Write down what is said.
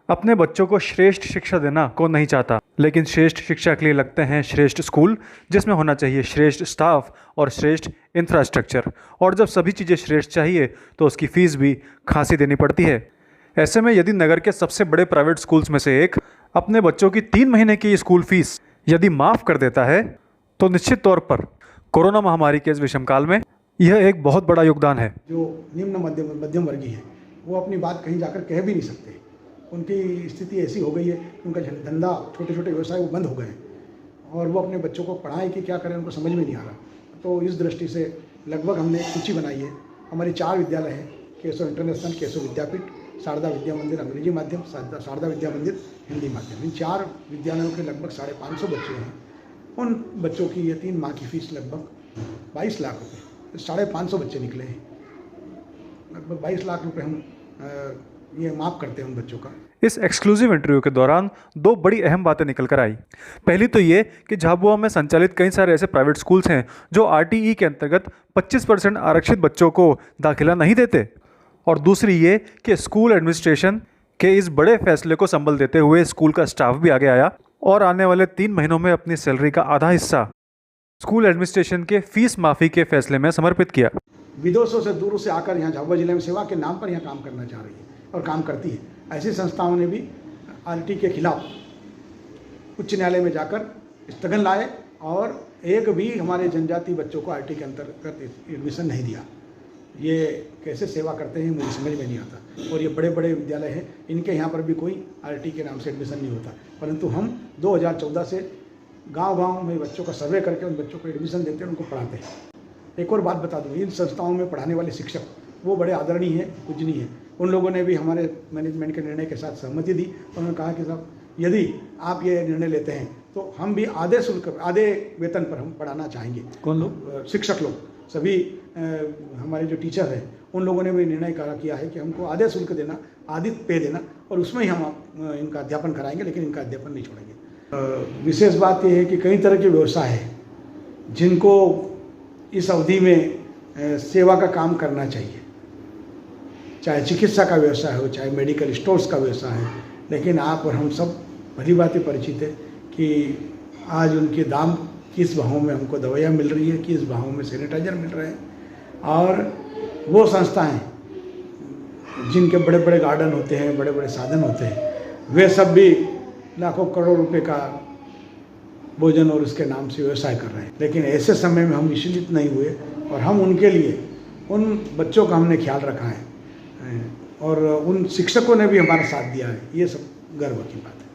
अपने बच्चों को श्रेष्ठ शिक्षा देना कौन नहीं चाहता, लेकिन श्रेष्ठ शिक्षा के लिए लगते हैं श्रेष्ठ स्कूल, जिसमें होना चाहिए श्रेष्ठ स्टाफ और श्रेष्ठ इंफ्रास्ट्रक्चर। और जब सभी चीज़ें श्रेष्ठ चाहिए तो उसकी फ़ीस भी खासी देनी पड़ती है। ऐसे में यदि नगर के सबसे बड़े प्राइवेट स्कूल्स में से एक अपने बच्चों की 3 महीने की स्कूल फीस यदि माफ़ कर देता है तो निश्चित तौर पर कोरोना महामारी के इस विषम काल में यह एक बहुत बड़ा योगदान है। जो निम्न मध्यम वर्गीय है वो अपनी बात कहीं जाकर कह भी नहीं सकते। उनकी स्थिति ऐसी हो गई है कि उनका धंधा, छोटे छोटे व्यवसाय वो बंद हो गए हैं और वो अपने बच्चों को पढ़ाएं कि क्या करें उनको समझ में नहीं आ रहा। तो इस दृष्टि से लगभग हमने एक सूची बनाई है। हमारे 4 विद्यालय हैं, केशव इंटरनेशनल, केशव विद्यापीठ, शारदा विद्या मंदिर अंग्रेजी माध्यम, शारदा विद्या मंदिर हिंदी माध्यम। इन 4 विद्यालयों के लगभग 550 बच्चे हैं। उन बच्चों की ये 3 माह की फीस लगभग 22 लाख रुपये, 550 बच्चे निकले हैं, लगभग 22 लाख रुपये हम ये माफ़ करते हैं उन बच्चों का। इस एक्सक्लूसिव इंटरव्यू के दौरान 2 बड़ी अहम बातें निकल कर आई। पहली तो ये कि झाबुआ में संचालित कई सारे ऐसे प्राइवेट स्कूल्स हैं जो आरटीई के अंतर्गत 25% आरक्षित बच्चों को दाखिला नहीं देते, और दूसरी ये कि स्कूल एडमिनिस्ट्रेशन के इस बड़े फैसले को संभल देते हुए स्कूल का स्टाफ भी आगे आया और आने वाले 3 महीनों में अपनी सैलरी का आधा हिस्सा स्कूल एडमिनिस्ट्रेशन के फीस माफ़ी के फैसले में समर्पित किया। विदेशों से दूर से आकर यहाँ झाबुआ जिले में सेवा के नाम पर यहाँ काम करना चाह रही है और काम करती है। ऐसी संस्थाओं ने भी आरटी के खिलाफ उच्च न्यायालय में जाकर स्थगन लाए और एक भी हमारे जनजाति बच्चों को आरटी के अंतर्गत एडमिशन नहीं दिया। ये कैसे सेवा करते हैं मुझे समझ में नहीं आता। और ये बड़े बड़े विद्यालय हैं, इनके यहाँ पर भी कोई आरटी के नाम से एडमिशन नहीं होता, परंतु हम 2014 से गांव-गांव में बच्चों का सर्वे करके उन बच्चों को एडमिशन देते हैं, उनको पढ़ाते हैं। एक और बात बता दूँ, इन संस्थाओं में पढ़ाने वाले शिक्षक वो बड़े आदरणीय हैं, पूजनीय हैं। उन लोगों ने भी हमारे मैनेजमेंट के निर्णय के साथ सहमति दी। उन्होंने कहा कि साहब यदि आप ये निर्णय लेते हैं तो हम भी आधे शुल्क, आधे वेतन पर हम पढ़ाना चाहेंगे। कौन लोग? शिक्षक लोग, सभी हमारे जो टीचर हैं उन लोगों ने भी निर्णय किया है कि हमको आधे शुल्क देना, आधी पे देना, और उसमें ही हम इनका अध्यापन कराएंगे, लेकिन इनका अध्यापन नहीं छोड़ेंगे। विशेष बात यह है कि कई तरह के व्यवसाय हैं जिनको इस अवधि में सेवा का काम करना चाहिए, चाहे चिकित्सा का व्यवसाय हो, चाहे मेडिकल स्टोर्स का व्यवसाय है, लेकिन आप और हम सब भली बातें परिचित है कि आज उनके दाम किस भाव में हमको दवाइयाँ मिल रही है, किस भाव में सैनिटाइजर मिल रहे हैं। और वो संस्थाएं जिनके बड़े बड़े गार्डन होते हैं, बड़े बड़े साधन होते हैं, वे सब भी लाखों करोड़ रुपए का भोजन और उसके नाम से व्यवसाय कर रहे हैं। लेकिन ऐसे समय में हम विचलित नहीं हुए और हम उनके लिए, उन बच्चों का हमने ख्याल रखा है और उन शिक्षकों ने भी हमारा साथ दिया है। ये सब गर्व की बात है।